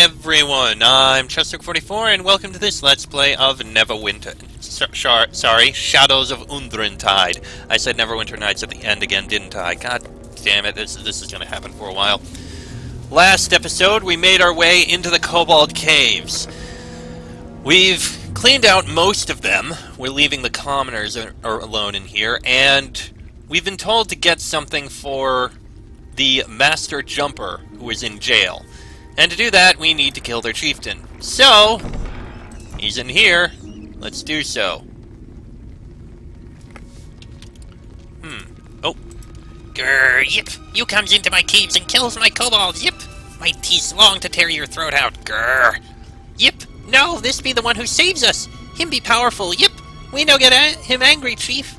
everyone, I'm Chester44 and welcome to this Let's Play of Neverwinter... Shadows of Undrentide. I said Neverwinter Nights at the end again, didn't I? God damn it, this is going to happen for a while. Last episode, we made our way into the Kobold Caves. We've cleaned out most of them. We're leaving the commoners alone in here, and we've been told to get something for the Master Jumper, who is in jail. And to do that, we need to kill their chieftain. So, he's in here. Let's do so. Oh. Grrr, yip. You comes into my caves and kills my kobolds, yip. My teeth long to tear your throat out, grrr. Yip. No, this be the one who saves us. Him be powerful, yip. We no get him angry, chief.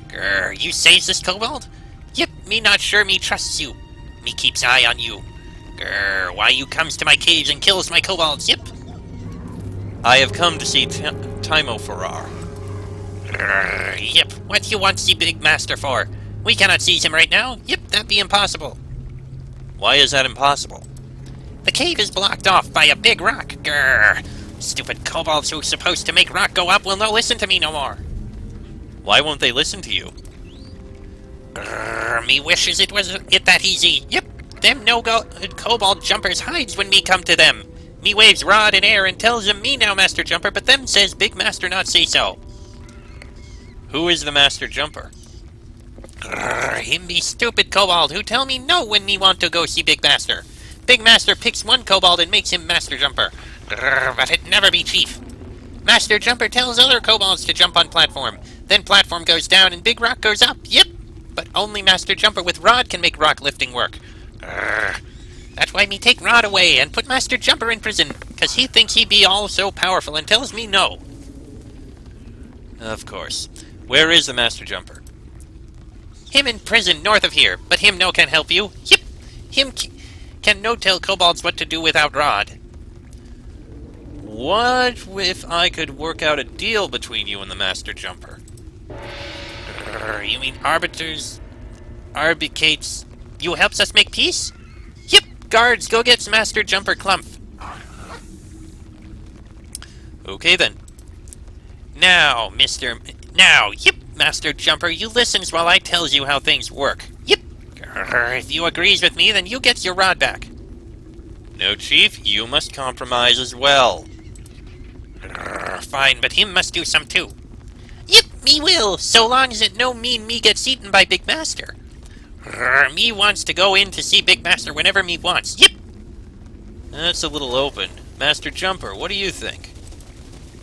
Grrr, you saves this kobold? Yip, me not sure me trusts you. Me keeps eye on you. Grrr, why you comes to my caves and kills my kobolds, yip? I have come to see Timo Farrar. Grrr, yip, what you want see Big Master for? We cannot seize him right now. Yip, that be impossible. Why is that impossible? The cave is blocked off by a big rock. Grrr. Stupid kobolds who's supposed to make rock go up will no listen to me no more. Why won't they listen to you? Grrr, me wishes it was it that easy. Yip. Them kobold jumpers hides when me come to them. Me waves rod in air and tells them me now Master Jumper, but them says Big Master not say so. Who is the Master Jumper? Grrr, him be stupid kobold who tell me no when me want to go see Big Master. Big Master picks one kobold and makes him Master Jumper. Grrr, but it never be chief. Master Jumper tells other kobolds to jump on platform. Then platform goes down and big rock goes up. Yep. But only Master Jumper with rod can make rock lifting work. Grrr. That's why me take Rod away and put Master Jumper in prison, cause he thinks he be all so powerful and tells me no. Of course. Where is the Master Jumper? Him in prison north of here, but him no can help you. Yep. Him can no tell kobolds what to do without Rod. What if I could work out a deal between you and the Master Jumper? You mean arbitrates? You helps us make peace? Yep. Guards, go get Master Jumper Clump. Okay then. Now, yep, Master Jumper, you listens while I tells you how things work. Yep. If you agrees with me, then you gets your rod back. No, Chief, you must compromise as well. Fine, but him must do some too. Yep, me will, so long as it no mean me gets eaten by Big Master. Me wants to go in to see Big Master whenever me wants. Yep. That's a little open. Master Jumper, what do you think?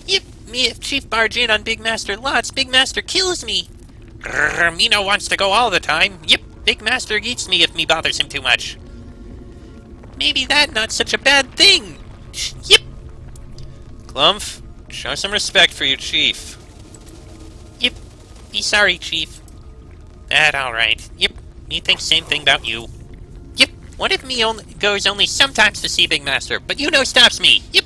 Yep, me if Chief barge in on Big Master lots, Big Master kills me. Me no wants to go all the time. Yep, Big Master eats me if me bothers him too much. Maybe that not such a bad thing. Yep. Clump, show some respect for your chief. Yep. Be sorry, Chief. That alright. Yep. Me thinks same thing about you. Yep. What if me goes only sometimes to see Big Master, but you no stops me? Yep.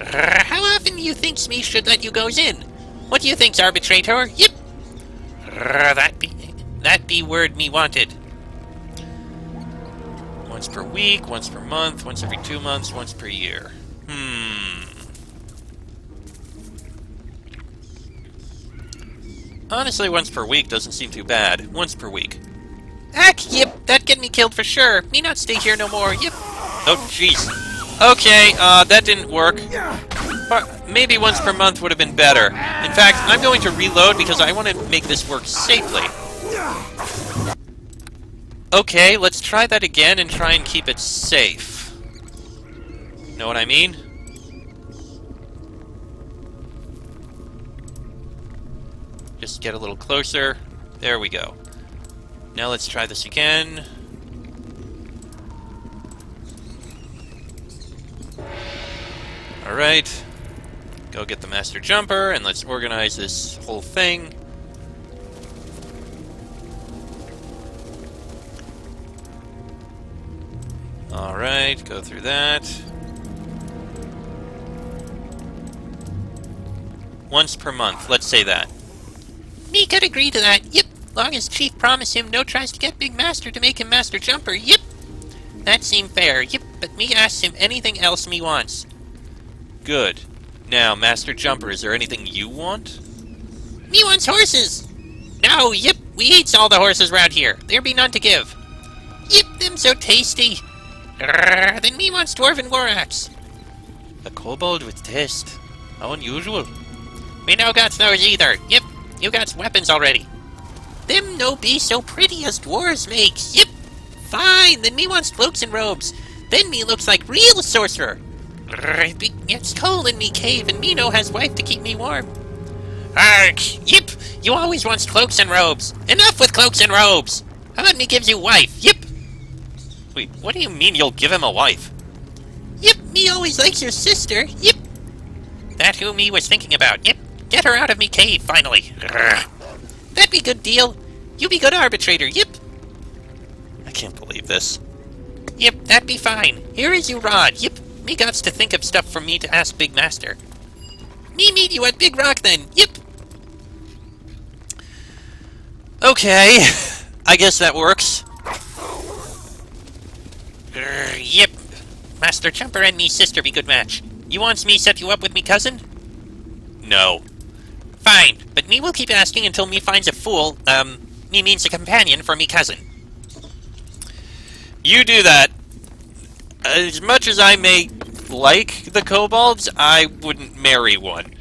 How often you thinks me should let you goes in? What do you think's arbitrator? Yep. That be word me wanted. Once per week, once per month, once every 2 months, once per year. Honestly, once per week doesn't seem too bad. Once per week. Heck, yep, that get me killed for sure. Me not stay here no more, yep. Oh, jeez. Okay, that didn't work. But maybe once per month would have been better. In fact, I'm going to reload because I want to make this work safely. Okay, let's try that again and try and keep it safe. Know what I mean? Just get a little closer. There we go. Now let's try this again. Alright. Go get the Master Jumper, and let's organize this whole thing. Alright, go through that. Once per month, let's say that. Me could agree to that, yep. Long as Chief promised him no tries to get Big Master to make him Master Jumper, yep. That seem fair. Yep, but me asks him anything else me wants. Good. Now, Master Jumper, is there anything you want? Me wants horses! No, yep, we eats all the horses round here. There be none to give. Yep, them so tasty. Then me wants dwarven war axe. A kobold with taste. How unusual. Me no got those either. Yep, you got weapons already. Them no be so pretty as dwarves makes. Yep. Fine, then me wants cloaks and robes. Then me looks like real sorcerer. It's cold in me cave, and me no has wife to keep me warm. Arg! Yep! You always wants cloaks and robes. Enough with cloaks and robes. How about me gives you wife? Yep. Wait, what do you mean you'll give him a wife? Yep, me always likes your sister. Yep. That who me was thinking about. Yep. Get her out of me cave, finally. That be good deal. You be good arbitrator. Yep. I can't believe this. Yep, that be fine. Here is you rod. Yep. Me gots to think of stuff for me to ask Big Master. Me meet you at Big Rock then. Yep. Okay, I guess that works. Yep. Master Jumper and me sister be good match. You wants me set you up with me cousin? No. Fine, but me will keep asking until me finds a fool, me means a companion for me cousin. You do that. As much as I may like the kobolds, I wouldn't marry one.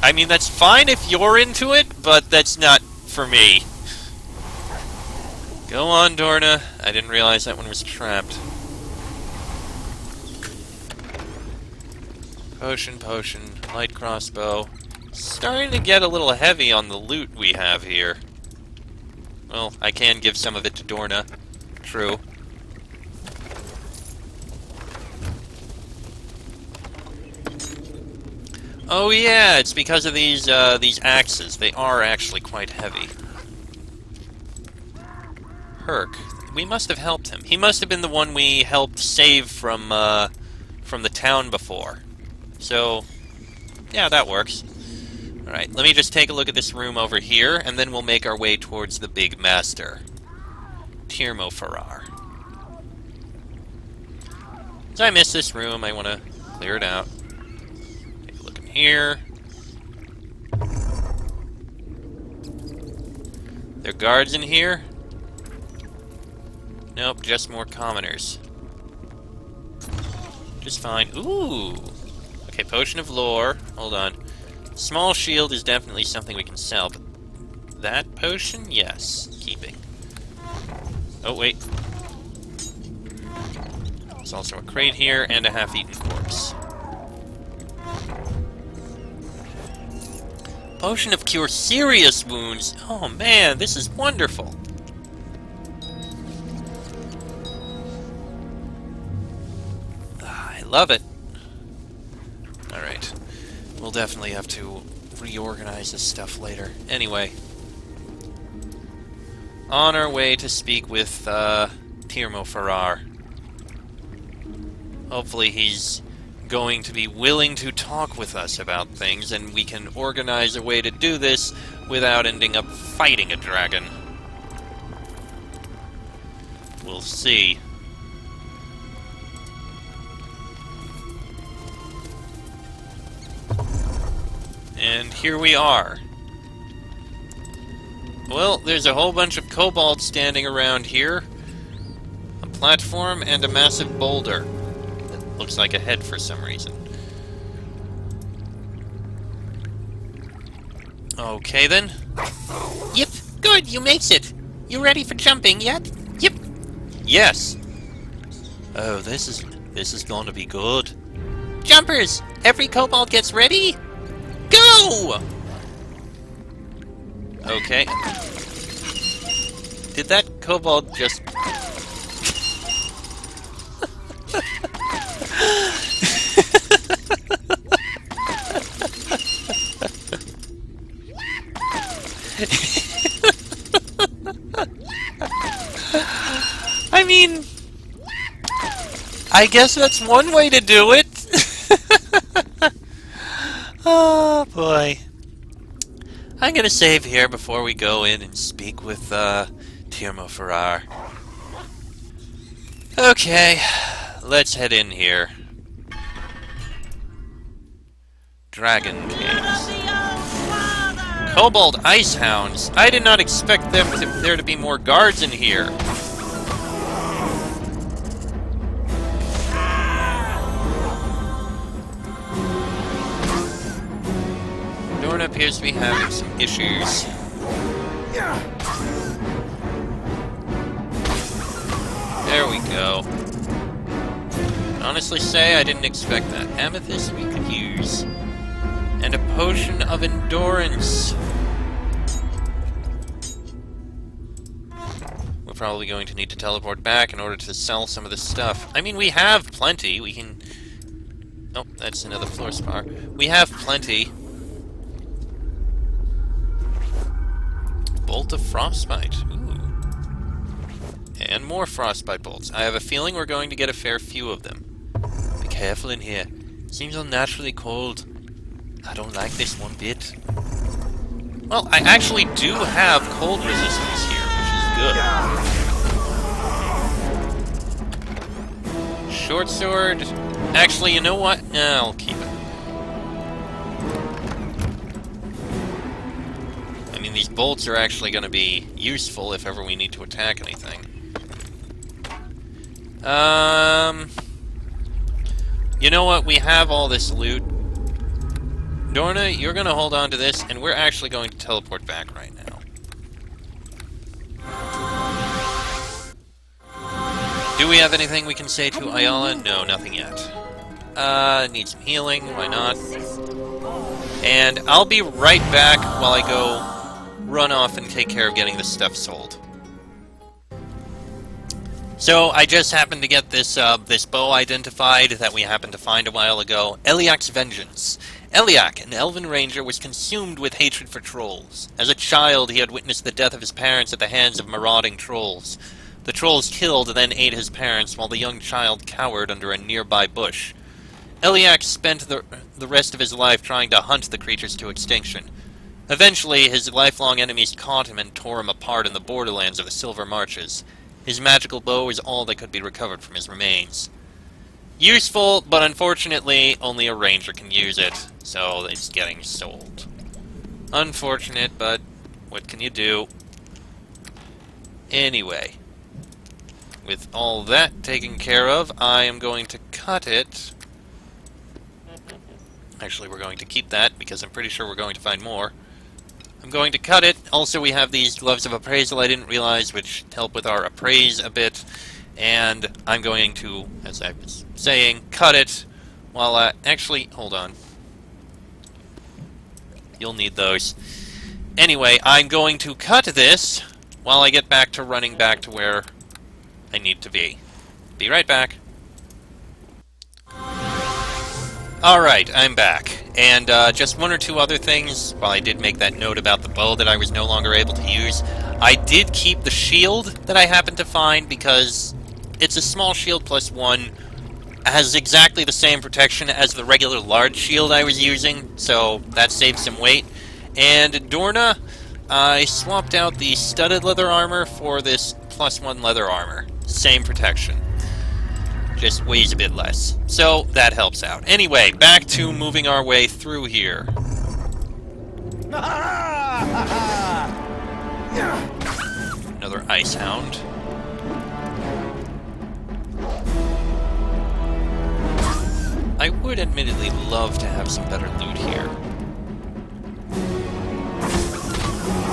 I mean, that's fine if you're into it, but that's not for me. Go on, Dorna. I didn't realize that one was trapped. Potion, light crossbow. Starting to get a little heavy on the loot we have here. Well, I can give some of it to Dorna. True. Oh yeah, it's because of these axes. They are actually quite heavy. Herc. We must have helped him. He must have been the one we helped save from the town before. So, yeah, that works. Alright, let me just take a look at this room over here, and then we'll make our way towards the Big Master. Tirmofarar. So I missed this room, I want to clear it out. Take a look in here. There are guards in here? Nope, just more commoners. Just fine. Ooh! Okay, Potion of Lore. Hold on. Small shield is definitely something we can sell, but that potion? Yes. Keeping. Oh, wait. There's also a crate here and a half-eaten corpse. Potion of Cure Serious Wounds! Oh man, this is wonderful! I love it. Alright. We'll definitely have to reorganize this stuff later. Anyway. On our way to speak with, Tirmofarar. Hopefully he's going to be willing to talk with us about things, and we can organize a way to do this without ending up fighting a dragon. We'll see. And here we are. Well, there's a whole bunch of kobolds standing around here. A platform and a massive boulder. That looks like a head for some reason. Okay then. Yep, good, you makes it. You ready for jumping yet? Yep. Yes. Oh, this is going to be good. Jumpers! Every kobold gets ready? Go! Okay. Did that kobold just... I mean... I guess that's one way to do it. Oh, boy. I'm gonna save here before we go in and speak with, Tirmofarar. Okay, let's head in here. Dragon caves. Kobold ice hounds. I did not expect there to be more guards in here. Dorna appears to be having some issues. There we go. Honestly say I didn't expect that. Amethyst we could use. And a potion of endurance. We're probably going to need to teleport back in order to sell some of this stuff. I mean, we have plenty. We can... Oh, that's another floor spar. We have plenty. Bolt of Frostbite. Ooh. And more Frostbite bolts. I have a feeling we're going to get a fair few of them. Be careful in here. Seems unnaturally cold. I don't like this one bit. Well, I actually do have cold resistance here, which is good. Short sword. Actually, you know what? Nah, I'll keep it. I mean, these bolts are actually going to be useful if ever we need to attack anything. You know what? We have all this loot. Dorna, you're going to hold on to this, and we're actually going to teleport back right now. Do we have anything we can say to Ayala? No, nothing yet. Need some healing, why not? And I'll be right back while I go run off and take care of getting this stuff sold. So, I just happened to get this bow identified that we happened to find a while ago. Eliak's Vengeance. Eliak, an elven ranger, was consumed with hatred for trolls. As a child, he had witnessed the death of his parents at the hands of marauding trolls. The trolls killed, then ate his parents, while the young child cowered under a nearby bush. Eliak spent the rest of his life trying to hunt the creatures to extinction. Eventually, his lifelong enemies caught him and tore him apart in the borderlands of the Silver Marches. His magical bow is all that could be recovered from his remains. Useful, but unfortunately, only a ranger can use it, so it's getting sold. Unfortunate, but what can you do? Anyway, with all that taken care of, I am going to cut it. Actually, we're going to keep that, because I'm pretty sure we're going to find more. I'm going to cut it. Also, we have these gloves of appraisal I didn't realize, which help with our appraise a bit. And I'm going to, as I was saying, cut it while actually, hold on. You'll need those. Anyway, I'm going to cut this while I get back to running back to where I need to be. Be right back. Alright, I'm back. And just one or two other things. While I did make that note about the bow that I was no longer able to use, I did keep the shield that I happened to find because it's a small shield plus one. Has exactly the same protection as the regular large shield I was using, so that saves some weight. And Dorna, I swapped out the studded leather armor for this plus one leather armor. Same protection. Just weighs a bit less. So, that helps out. Anyway, back to moving our way through here. Another ice hound. I would admittedly love to have some better loot here.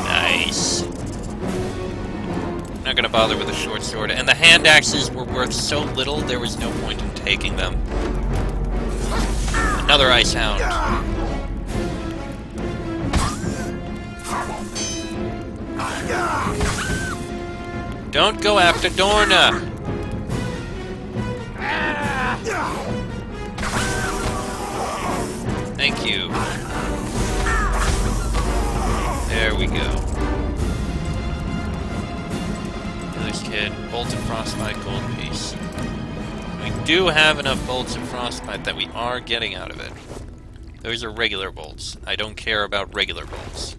Nice. Not gonna bother with a short sword, and the hand axes were worth so little there was no point in taking them. Another ice hound. Don't go after Dorna! Thank you. There we go. This kid, Bolts of Frostbite, gold piece. We do have enough Bolts of Frostbite that we are getting out of it. Those are regular bolts. I don't care about regular bolts.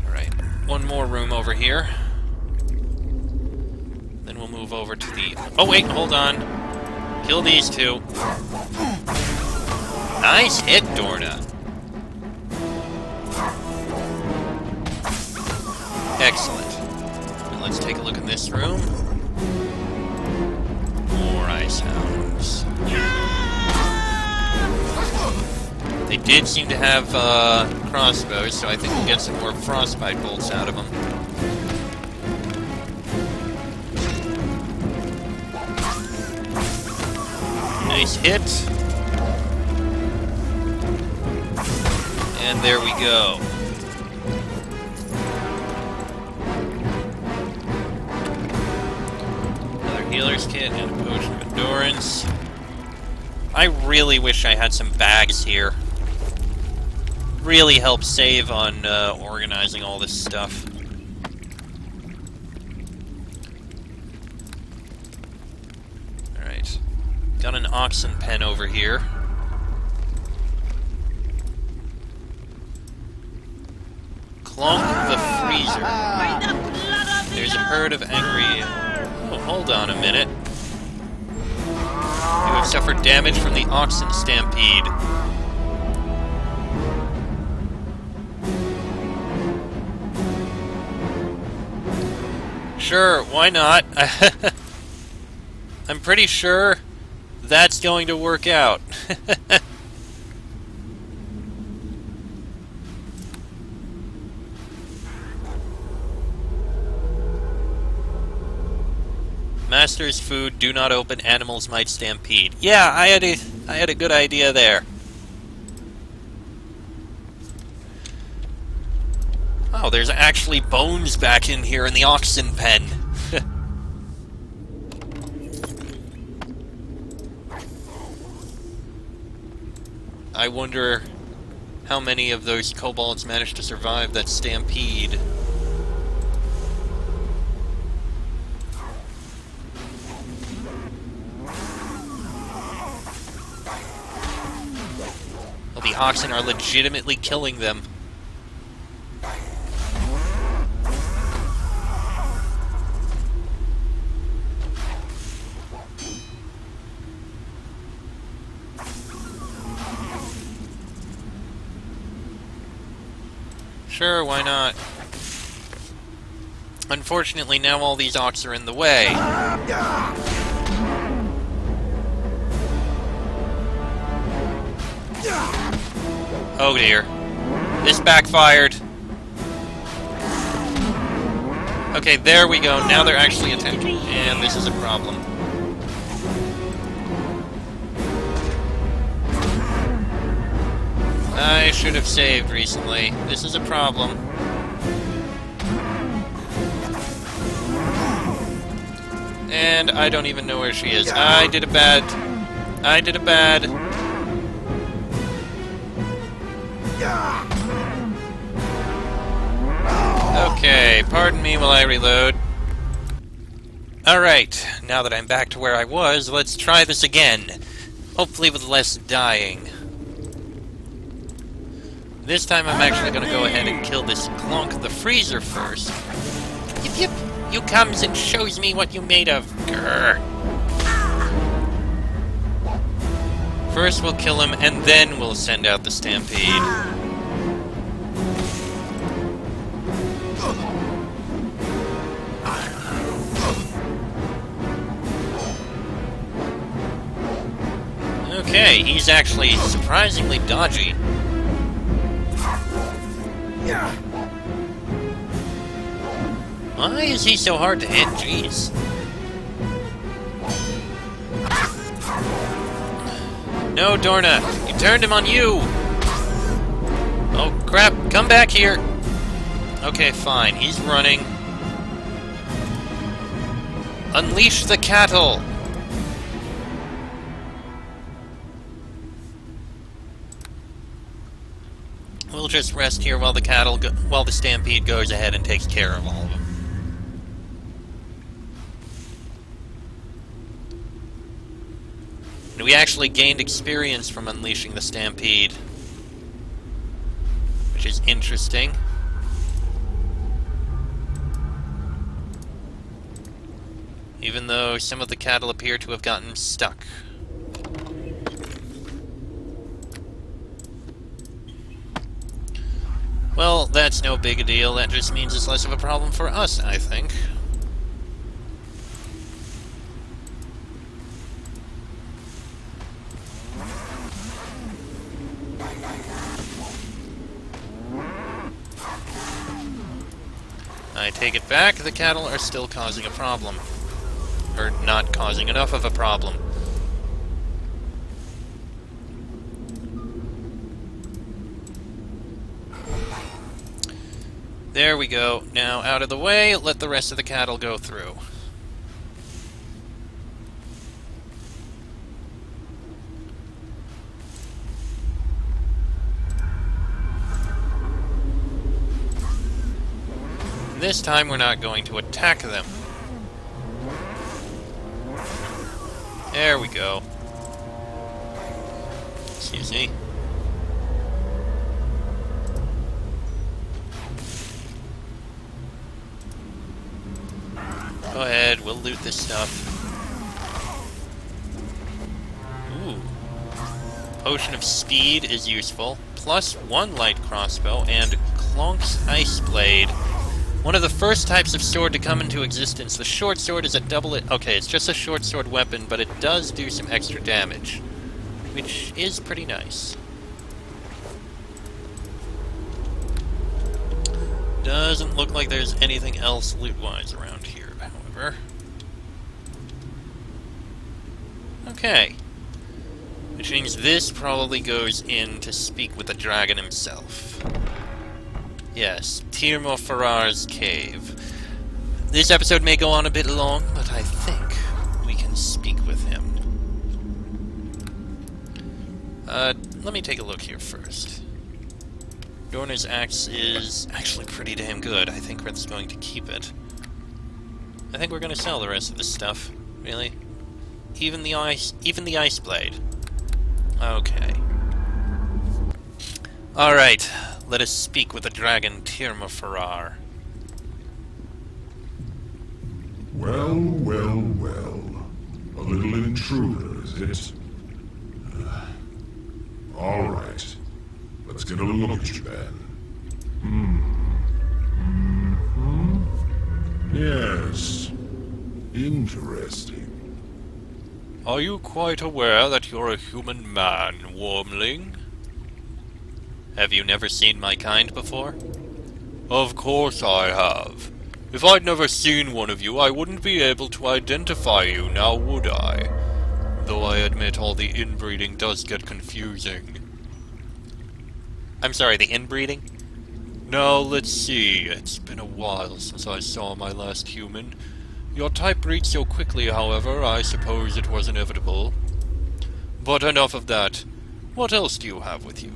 Alright, one more room over here. Then we'll move over to the... Oh, wait, hold on. Kill these two. Nice hit, Dorna. Excellent. And let's take a look in this room. More ice hounds. They did seem to have crossbows, so I think we'll get some more frostbite bolts out of them. Nice hit. And there we go. Another healer's kit and a potion of endurance. I really wish I had some bags here. Really help save on organizing all this stuff. Alright. Got an oxen pen over here. Clonk the freezer. There's a herd of angry... Oh, hold on a minute. You have suffered damage from the oxen stampede. Sure, why not? I'm pretty sure that's going to work out. Master's food, do not open, animals might stampede. Yeah, I had a good idea there. Oh, there's actually bones back in here in the oxen pen. I wonder how many of those kobolds managed to survive that stampede. Well, the oxen are legitimately killing them. Sure, why not? Unfortunately, now all these ox are in the way. Oh dear. This backfired. Okay, there we go. Now they're actually attacking. And this is a problem. I should have saved recently. This is a problem. And I don't even know where she is. I did a bad... Okay, pardon me while I reload. Alright, now that I'm back to where I was, let's try this again. Hopefully with less dying. This time I'm actually going to go ahead and kill this Clonk the Freezer first. Yip yip, you comes and shows me what you made of. Grr. First we'll kill him, and then we'll send out the stampede. Okay, he's actually surprisingly dodgy. Why is he so hard to hit? Jeez. No, Dorna! You turned him on you! Oh, crap! Come back here! Okay, fine. He's running. Unleash the cattle! We'll just rest here while the stampede goes ahead and takes care of all of them. And we actually gained experience from unleashing the stampede, which is interesting. even though some of the cattle appear to have gotten stuck. Well, that's no big a deal. That just means it's less of a problem for us, I think. I take it back, the cattle are still causing a problem. Or not causing enough of a problem. There we go. Now out of the way, let the rest of the cattle go through. This time we're not going to attack them. There we go. Excuse me. Go ahead, we'll loot this stuff. Ooh. Potion of Speed is useful. Plus 1 light crossbow and Clonk's Ice Blade. One of the first types of sword to come into existence. The short sword is a okay, it's just a short sword weapon, but it does do some extra damage, which is pretty nice. Doesn't look like there's anything else loot-wise around here, however. Okay. Which means this probably goes in to speak with the dragon himself. Yes, Tirmo Farar's cave. This episode may go on a bit long, but I think we can speak with him. Let me take a look here first. Dorner's axe is actually pretty damn good. I think Rith's going to keep it. I think we're going to sell the rest of this stuff. Really? Even the ice blade. Okay. Alright. Let us speak with the dragon Tirmo Farar. Well, well, well. A little intruder, is it? All right. Let's get a look at you then. Yes. Interesting. Are you quite aware that you're a human man, Wormling? Have you never seen my kind before? Of course I have. If I'd never seen one of you, I wouldn't be able to identify you, now would I? Though I admit all the inbreeding does get confusing. I'm sorry, the inbreeding? Now, let's see. It's been a while since I saw my last human. Your type breeds so quickly, however, I suppose it was inevitable. But enough of that. What else do you have with you?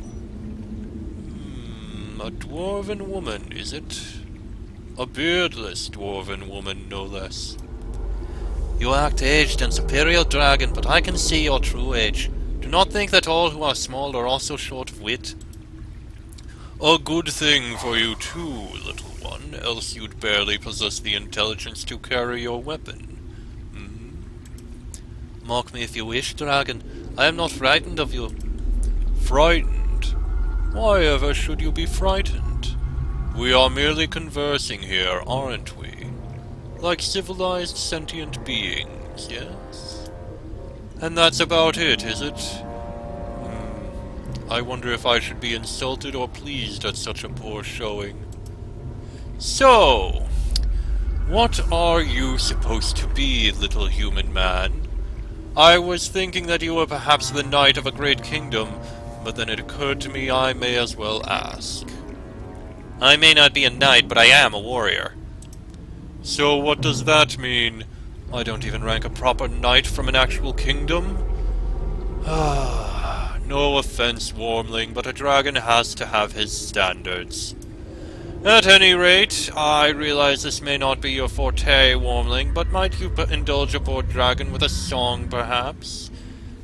A dwarven woman, is it? A beardless dwarven woman, no less. You act aged and superior, dragon, but I can see your true age. Do not think that all who are small are also short of wit. A good thing for you too, little one, else you'd barely possess the intelligence to carry your weapon. Mock me if you wish, dragon. I am not frightened of you. Frightened? Why ever should you be frightened? We are merely conversing here, aren't we? Like civilized sentient beings, yes? And that's about it, is it? I wonder if I should be insulted or pleased at such a poor showing. So, what are you supposed to be, little human man? I was thinking that you were perhaps the knight of a great kingdom, but then it occurred to me I may as well ask. I may not be a knight, but I am a warrior. So what does that mean? I don't even rank a proper knight from an actual kingdom? No offense, Wormling, but a dragon has to have his standards. At any rate, I realize this may not be your forte, Wormling, but might you indulge a poor dragon with a song, perhaps?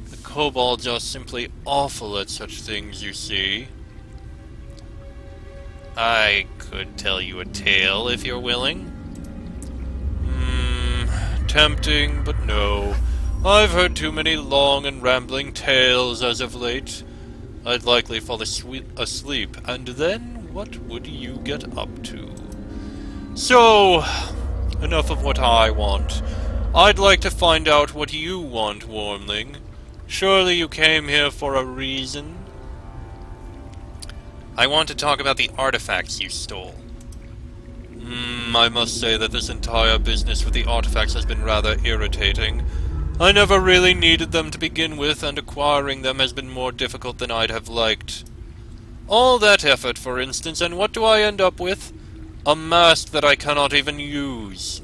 The kobolds are simply awful at such things, you see. I could tell you a tale, if you're willing. tempting, but no. I've heard too many long and rambling tales as of late. I'd likely fall asleep, and then what would you get up to? So, enough of what I want. I'd like to find out what you want, Wormling. Surely you came here for a reason? I want to talk about the artifacts you stole. I must say that this entire business with the artifacts has been rather irritating. I never really needed them to begin with, and acquiring them has been more difficult than I'd have liked. All that effort, for instance, and what do I end up with? A mask that I cannot even use.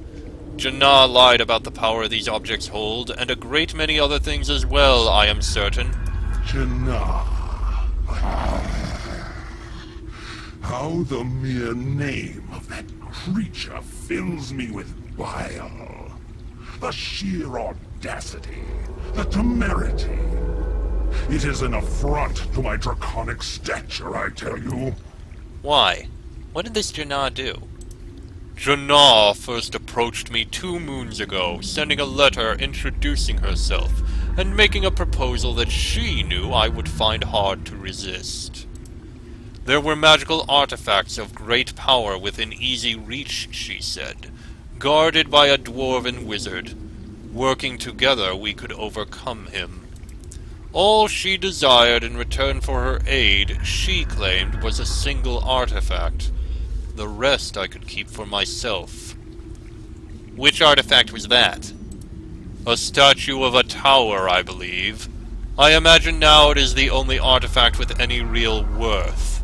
Janna lied about the power these objects hold, and a great many other things as well, I am certain. Janna. How the mere name of that creature fills me with bile. The sheer audacity, the temerity. It is an affront to my draconic stature, I tell you. Why? What did this Janna do? Janna first approached me 2 moons ago, sending a letter introducing herself, and making a proposal that she knew I would find hard to resist. There were magical artifacts of great power within easy reach, she said, guarded by a dwarven wizard. Working together, we could overcome him. All she desired in return for her aid, she claimed, was a single artifact. The rest I could keep for myself. Which artifact was that? A statue of a tower, I believe. I imagine now it is the only artifact with any real worth.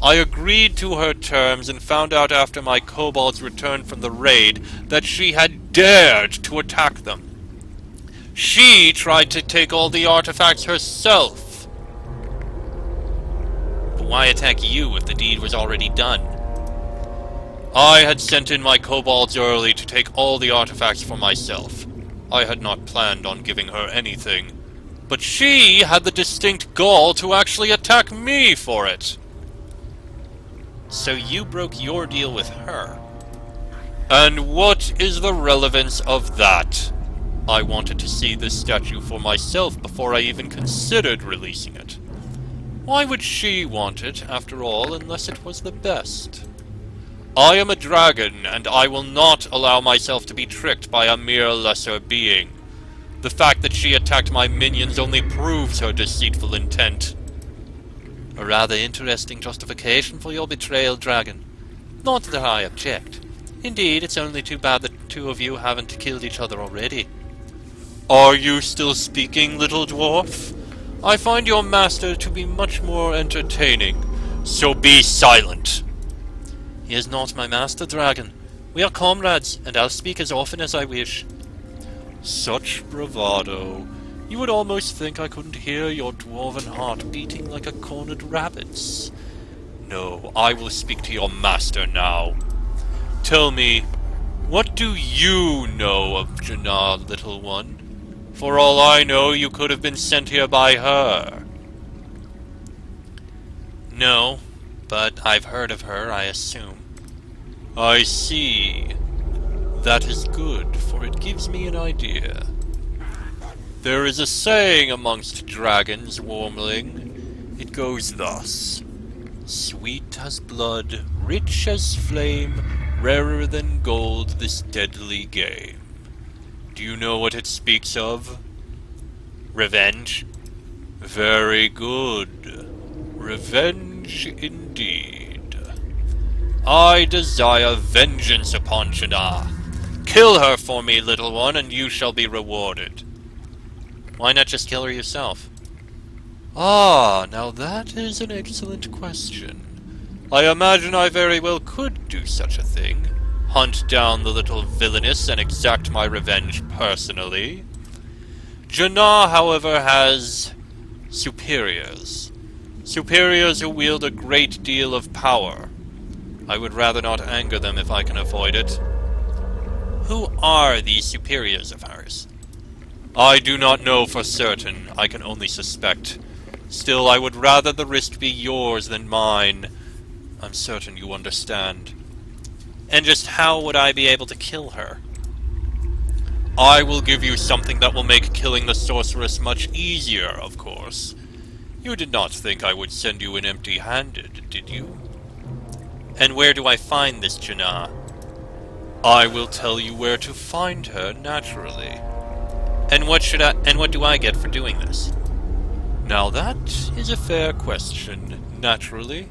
I agreed to her terms and found out after my kobolds returned from the raid that she had dared to attack them. She tried to take all the artifacts herself. But why attack you if the deed was already done? I had sent in my kobolds early to take all the artifacts for myself. I had not planned on giving her anything, but she had the distinct gall to actually attack me for it. So you broke your deal with her. And what is the relevance of that? I wanted to see this statue for myself before I even considered releasing it. Why would she want it, after all, unless it was the best? I am a dragon, and I will not allow myself to be tricked by a mere lesser being. The fact that she attacked my minions only proves her deceitful intent. A rather interesting justification for your betrayal, dragon. Not that I object. Indeed, it's only too bad that the 2 of you haven't killed each other already. Are you still speaking, little dwarf? I find your master to be much more entertaining, so be silent. He is not my master, dragon. We are comrades, and I'll speak as often as I wish. Such bravado. You would almost think I couldn't hear your dwarven heart beating like a cornered rabbit's. No, I will speak to your master now. Tell me, what do you know of Janna, little one? For all I know, you could have been sent here by her. No, but I've heard of her, I assume. I see. That is good, for it gives me an idea. There is a saying amongst dragons, Wormling. It goes thus. Sweet as blood, rich as flame, rarer than gold, this deadly game. Do you know what it speaks of? Revenge? Very good. Revenge indeed. I desire vengeance upon Janna. Kill her for me, little one, and you shall be rewarded. Why not just kill her yourself? Ah, now that is an excellent question. I imagine I very well could do such a thing. Hunt down the little villainess and exact my revenge personally. Janna, however, has superiors. Superiors who wield a great deal of power. I would rather not anger them if I can avoid it. Who are these superiors of hers? I do not know for certain. I can only suspect. Still, I would rather the risk be yours than mine. I'm certain you understand. And just how would I be able to kill her? I will give you something that will make killing the sorceress much easier, of course. You did not think I would send you in empty-handed, did you? And where do I find this Janna? I will tell you where to find her, naturally. And what do I get for doing this? Now that is a fair question, naturally.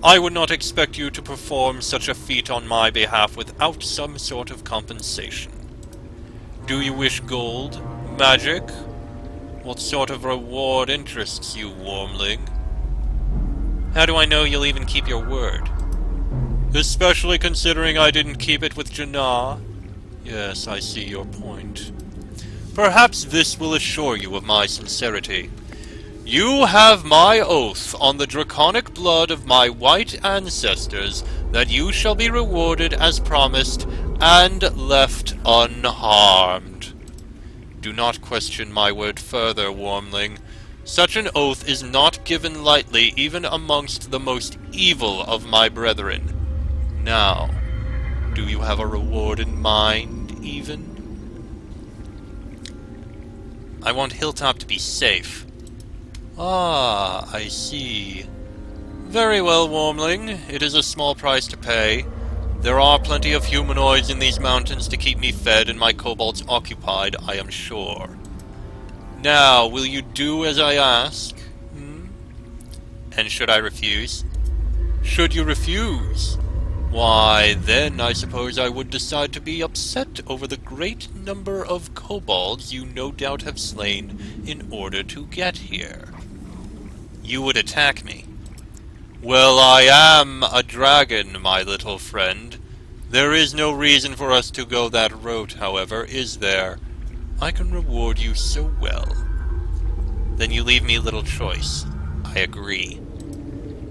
I would not expect you to perform such a feat on my behalf without some sort of compensation. Do you wish gold? Magic? What sort of reward interests you, wormling? How do I know you'll even keep your word? Especially considering I didn't keep it with Janna. Yes, I see your point. Perhaps this will assure you of my sincerity. You have my oath on the draconic blood of my white ancestors that you shall be rewarded as promised and left unharmed. Do not question my word further, wormling. Such an oath is not given lightly even amongst the most evil of my brethren. Now, do you have a reward in mind, even? I want Hilltop to be safe. Ah, I see. Very well, wormling. It is a small price to pay. There are plenty of humanoids in these mountains to keep me fed and my kobolds occupied, I am sure. Now, will you do as I ask? And should I refuse? Should you refuse? Why, then I suppose I would decide to be upset over the great number of kobolds you no doubt have slain in order to get here. You would attack me. Well, I am a dragon, my little friend. There is no reason for us to go that route, however, is there? I can reward you so well. Then you leave me little choice. I agree.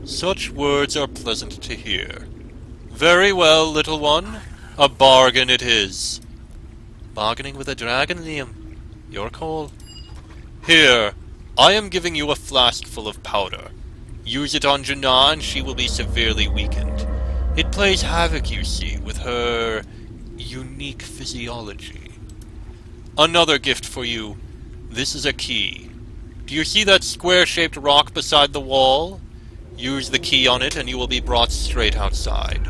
Such words are pleasant to hear. Very well, little one. A bargain it is. Bargaining with a dragon, Liam. Your call. Here, I am giving you a flask full of powder. Use it on Janna and she will be severely weakened. It plays havoc, you see, with her unique physiology. Another gift for you. This is a key. Do you see that square-shaped rock beside the wall? Use the key on it and you will be brought straight outside.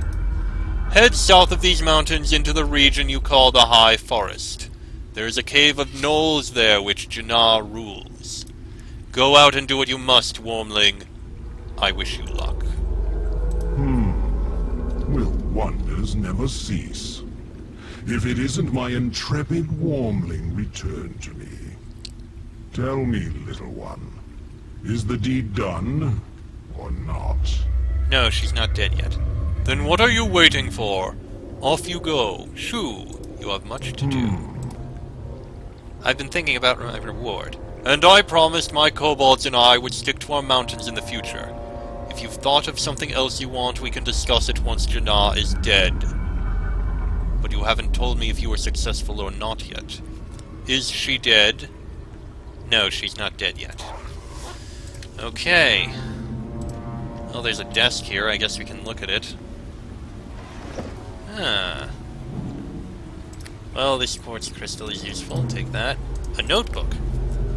Head south of these mountains into the region you call the High Forest. There is a cave of gnolls there which Janna rules. Go out and do what you must, wormling. I wish you luck. Will wonders never cease? If it isn't my intrepid wormling returned to me. Tell me, little one, is the deed done, or not? No, she's not dead yet. Then what are you waiting for? Off you go. Shoo, you have much to do. I've been thinking about my reward. And I promised my kobolds and I would stick to our mountains in the future. If you've thought of something else you want, we can discuss it once Janna is dead. But you haven't told me if you were successful or not yet. Is she dead? No, she's not dead yet. Okay. Well, there's a desk here. I guess we can look at it. Well, this quartz crystal is useful. Take that. A notebook.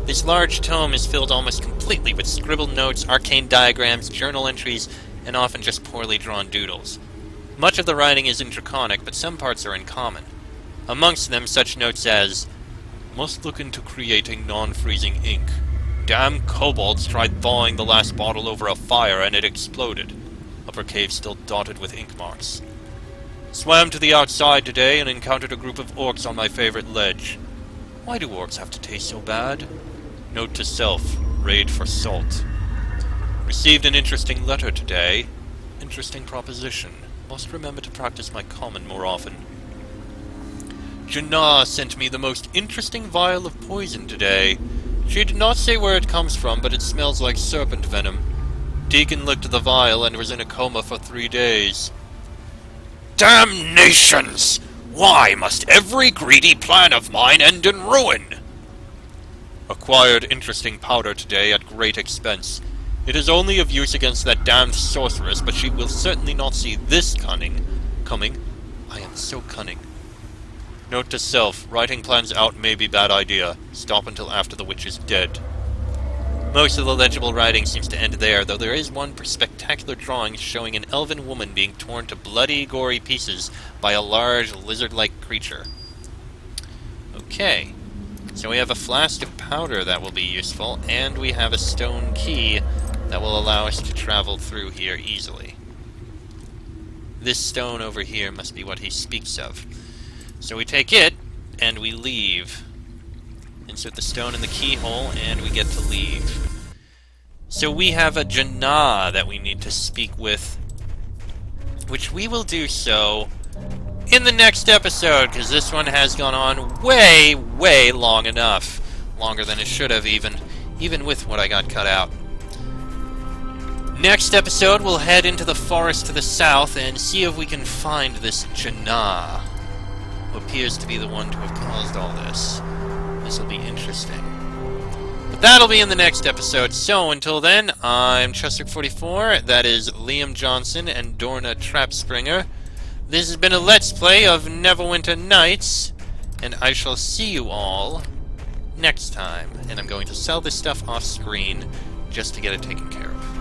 This large tome is filled almost completely with scribbled notes, arcane diagrams, journal entries, and often just poorly drawn doodles. Much of the writing is in Draconic, but some parts are in Common. Amongst them, such notes as, "Must look into creating non-freezing ink. Damn kobolds tried thawing the last bottle over a fire and it exploded. Upper cave still dotted with ink marks. Swam to the outside today and encountered a group of orcs on my favorite ledge. Why do orcs have to taste so bad? Note to self, raid for salt. Received an interesting letter today. Interesting proposition. Must remember to practice my common more often. Janna sent me the most interesting vial of poison today. She did not say where it comes from, but it smells like serpent venom. Deacon licked the vial and was in a coma for 3 days. Damnations! Why must every greedy plan of mine end in ruin? Acquired interesting powder today at great expense. It is only of use against that damned sorceress, but she will certainly not see this coming. I am so cunning. Note to self, writing plans out may be bad idea. Stop until after the witch is dead. Most of the legible writing seems to end there, though there is one spectacular drawing showing an elven woman being torn to bloody, gory pieces by a large, lizard-like creature. Okay, so we have a flask of powder that will be useful, and we have a stone key that will allow us to travel through here easily. This stone over here must be what he speaks of. So we take it, and we leave. Insert the stone in the keyhole, and we get to leave. So we have a Janna that we need to speak with, which we will do so in the next episode, because this one has gone on way, way long enough. Longer than it should have, even with what I got cut out. Next episode, we'll head into the forest to the south and see if we can find this Janna, who appears to be the one to have caused all this. This will be interesting. But that'll be in the next episode, so until then, I'm Chester44, that is Liam Johnson and Dorna Trapspringer. This has been a Let's Play of Neverwinter Nights, and I shall see you all next time. And I'm going to sell this stuff off screen just to get it taken care of.